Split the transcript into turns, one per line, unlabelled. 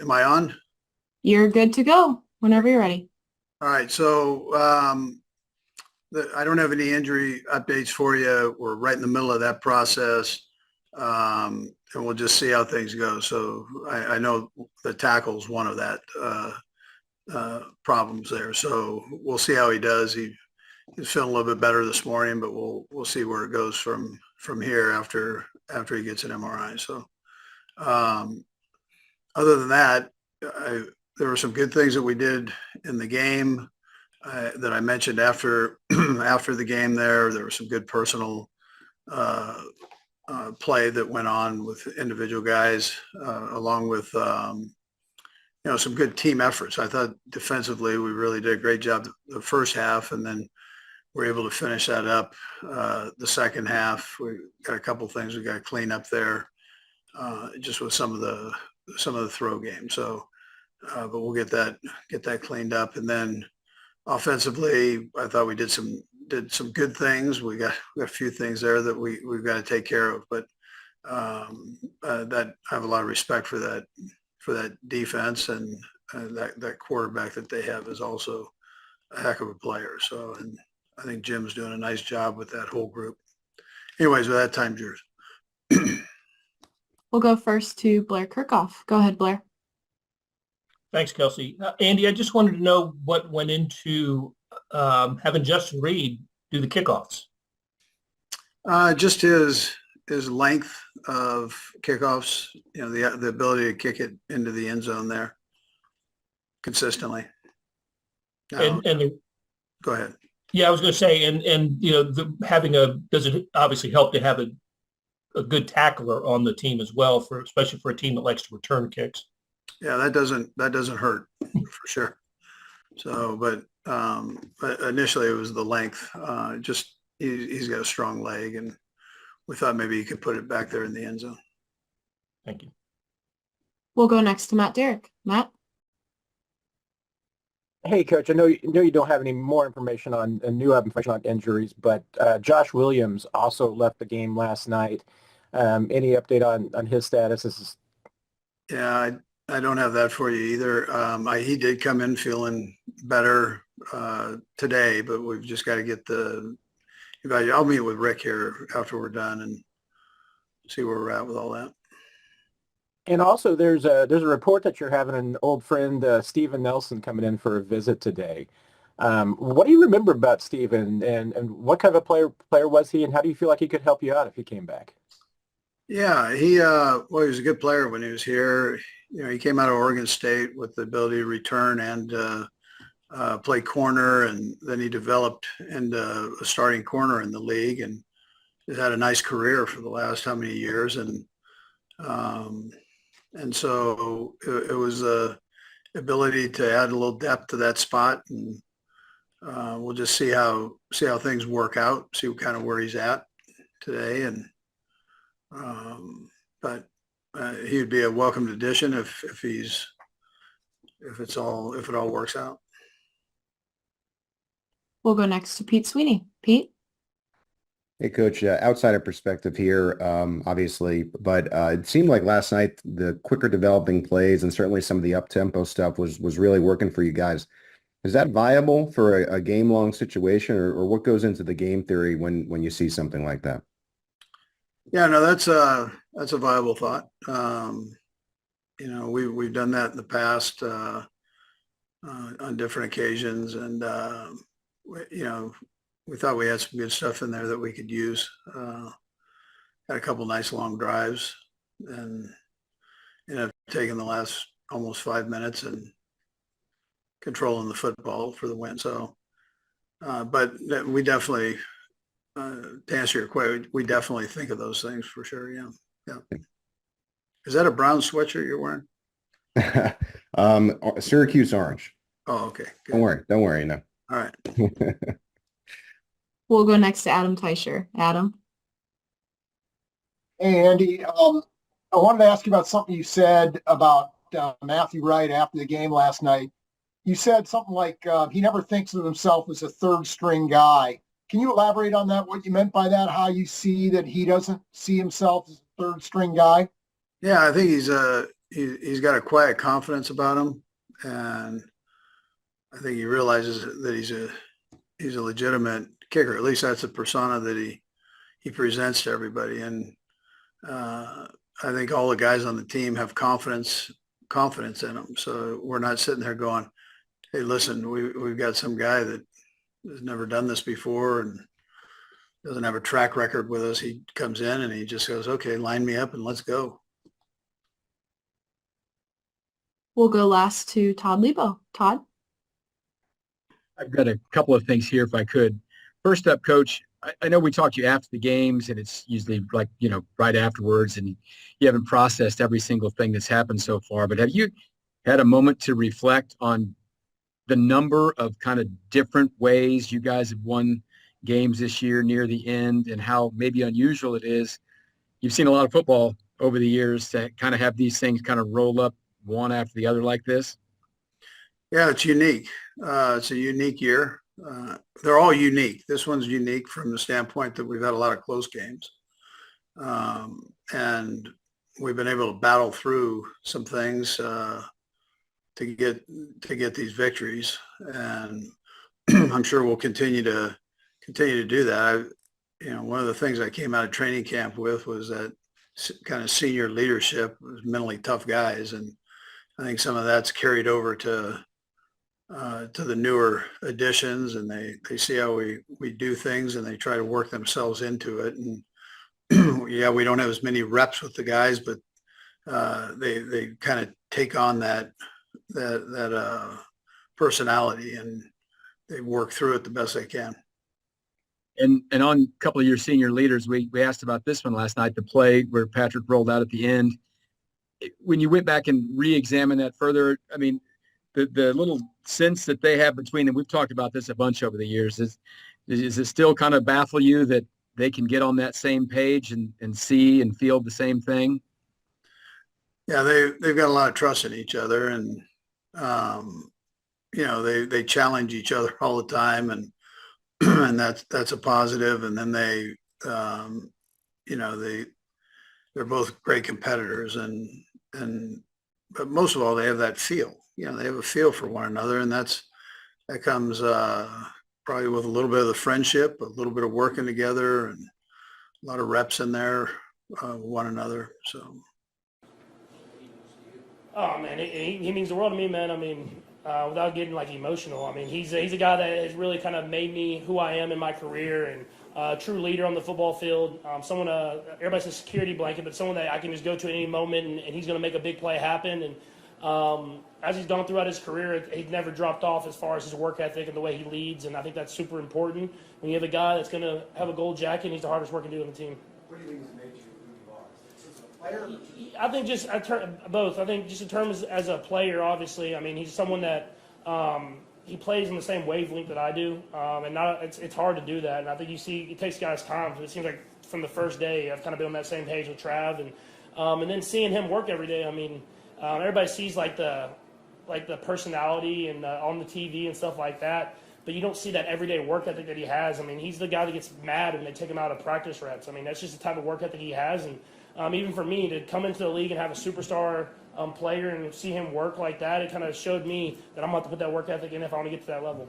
Am I on?
You're good to go whenever you're ready.
All right. So I don't have any injury updates for you. We're right in the middle of that process, and we'll just see how things go. So I know the tackle's one of that problems there. So we'll see how he does. He's feeling a little bit better this morning, but we'll see where it goes from here after he gets an MRI. So other than that, there were some good things that we did in the game that I mentioned after after the game. There were some good personal play that went on with individual guys, along with some good team efforts. I thought defensively we really did a great job the first half, and then we're able to finish that up the second half. We got a couple things we got to clean up there, just with some of the throw game. So, but we'll get that cleaned up, and then offensively, I thought we did some good things. We got a few things there that we've got to take care of, but that I have a lot of respect for that defense, and that quarterback that they have is also a heck of a player. So, and I think Jim's doing a nice job with that whole group. Anyways, with that, time's yours.
We'll go first to Blair Kirkhoff. Go ahead, Blair.
Thanks, Kelce. Andy, I just wanted to know what went into having Justin Reid do the kickoffs.
Just his length of kickoffs, the ability to kick it into the end zone there consistently.
Go
ahead.
Yeah, I was going to say, does it obviously help to have a good tackler on the team as well, especially for a team that likes to return kicks?
Yeah, that doesn't hurt for sure. So, but initially it was the length. Just he's got a strong leg, and we thought maybe he could put it back there in the end zone.
Thank you.
We'll go next to Matt Derrick. Matt.
Hey, Coach. I know you don't have any more information on injuries, but Josh Williams also left the game last night. Any update on his status?
Yeah, I don't have that for you either. He did come in feeling better today, but we've just got to get the evaluation. I'll meet with Rick here after we're done and see where we're at with all that.
And also, there's a report that you're having an old friend, Steven Nelson, coming in for a visit today. What do you remember about Steven, and what kind of a player was he, and how do you feel like he could help you out if he came back?
Yeah, he was a good player when he was here. He came out of Oregon State with the ability to return and play corner, and then he developed into a starting corner in the league, and he's had a nice career for the last how many years, and so it was a ability to add a little depth to that spot, and we'll just see how things work out, see kind of where he's at today, and but he would be a welcomed addition if it all works out.
We'll go next to Pete Sweeney. Pete.
Hey, Coach, outsider perspective here, obviously, but it seemed like last night the quicker developing plays and certainly some of the up-tempo stuff was really working for you guys. Is that viable for a game-long situation, or what goes into the game theory when you see something like that?
Yeah, no, that's a viable thought. We've done that in the past on different occasions, and we thought we had some good stuff in there that we could use. Had a couple nice long drives, and taking the last almost 5 minutes and controlling the football for the win. So, but we definitely, to answer your question, we definitely think of those things for sure. Yeah. Is that a brown sweatshirt you're wearing?
Syracuse orange.
Oh, okay. Good.
Don't worry. No.
All right.
We'll go next to Adam Teicher. Adam.
Hey, Andy. I wanted to ask you about something you said about Matthew Wright after the game last night. You said something like he never thinks of himself as a third string guy. Can you elaborate on that, what you meant by that, how you see that he doesn't see himself as a third string guy?
Yeah, I think he's a he's got a quiet confidence about him, and I think he realizes that he's a legitimate kicker. At least that's the persona that he presents to everybody. And I think all the guys on the team have confidence in him. So we're not sitting there going, "Hey, listen, we've got some guy that has never done this before and doesn't have a track record with us." He comes in and he just goes, "Okay, line me up and let's go."
We'll go last to Todd Lebo. Todd?
I've got a couple of things here if I could. First up, Coach, I know we talked to you after the games and it's usually like, right afterwards and you haven't processed every single thing that's happened so far, but have you had a moment to reflect on the number of kind of different ways you guys have won games this year near the end and how maybe unusual it is? You've seen a lot of football over the years to kind of have these things kind of roll up one after the other like this.
Yeah, it's unique. It's a unique year. They're all unique. This one's unique from the standpoint that we've had a lot of close games. And we've been able to battle through some things to get these victories. And I'm sure we'll continue to do that. One of the things I came out of training camp with was that kind of senior leadership, was mentally tough guys. And I think some of that's carried over to the newer additions, and they see how we do things and they try to work themselves into it. And yeah, we don't have as many reps with the guys, but they kind of take on that personality and they work through it the best they can.
And on a couple of your senior leaders, we asked about this one last night, the play where Patrick rolled out at the end. When you went back and re-examined that further, I mean, the little sense that they have between them, we've talked about this a bunch over the years, is it still kind of baffle you that they can get on that same page and see and feel the same thing?
Yeah, they've got a lot of trust in each other, and they challenge each other all the time, and and that's a positive. And then they're both great competitors, but most of all, they have that feel. They have a feel for one another, and that comes probably with a little bit of the friendship, a little bit of working together, and a lot of reps in there with one another. So.
Oh man, he means the world to me, man. I mean, without getting like emotional, I mean, he's a guy that has really kind of made me who I am in my career, and a true leader on the football field. Someone, everybody says security blanket, but someone that I can just go to at any moment, and he's going to make a big play happen. And as he's gone throughout his career, he's never dropped off as far as his work ethic and the way he leads, and I think that's super important. When you have a guy that's going to have a gold jacket, and he's the hardest working dude on the team.
What do you think has made you who you are? Just as a player?
I think just both. I think just in terms as a player, obviously. I mean, he's someone that he plays in the same wavelength that I do, and it's hard to do that. And I think it takes guys time. It seems like from the first day, I've kind of been on that same page with Trav, and then seeing him work every day. I mean, everybody sees like the personality and on the TV and stuff like that, but you don't see that everyday work ethic that he has. I mean, he's the guy that gets mad when they take him out of practice reps. I mean, that's just the type of work ethic he has. And even for me to come into the league and have a superstar player and see him work like that, it kind of showed me that I'm going to have to put that work ethic in if I want to get to that level.